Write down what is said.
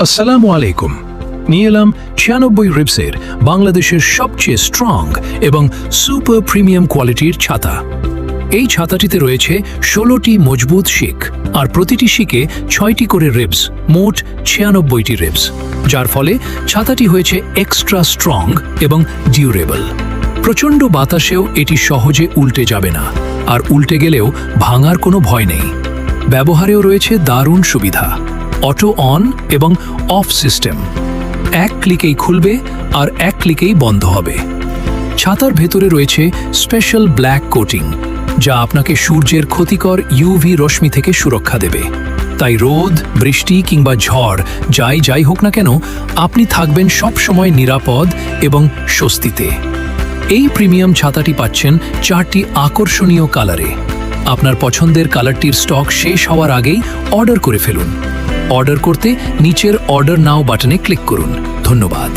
আসসালামু আলাইকুম। নিয়ে এলাম 96 রিবসের বাংলাদেশের সবচেয়ে স্ট্রং এবং সুপার প্রিমিয়াম কোয়ালিটির ছাতা। এই ছাতাটিতে রয়েছে 16টি মজবুত শিক, আর প্রতিটি শিকে 6টি করে রিবস, মোট 96টি রিবস, যার ফলে ছাতাটি হয়েছে এক্সট্রা স্ট্রং এবং ডিউরেবল। প্রচণ্ড বাতাসেও এটি সহজে উল্টে যাবে না, আর উল্টে গেলেও ভাঙার কোনো ভয় নেই। ব্যবহারেও রয়েছে দারুণ সুবিধা, অটো অন এবং অফ সিস্টেম। এক ক্লিকেই খুলবে আর এক ক্লিকেই বন্ধ হবে। ছাতার ভেতরে রয়েছে স্পেশাল ব্ল্যাক কোটিং, যা আপনাকে সূর্যের ক্ষতিকর ইউভি রশ্মি থেকে সুরক্ষা দেবে। তাই রোদ, বৃষ্টি কিংবা ঝড় যাই হোক না কেন, আপনি থাকবেন সবসময় নিরাপদ এবং স্বস্তিতে। এই প্রিমিয়াম ছাতাটি পাচ্ছেন 4টি আকর্ষণীয় কালারে। আপনার পছন্দের কালারটির স্টক শেষ হওয়ার আগেই অর্ডার করে ফেলুন। অর্ডার করতে নিচের অর্ডার নাও বাটনে ক্লিক করুন। ধন্যবাদ।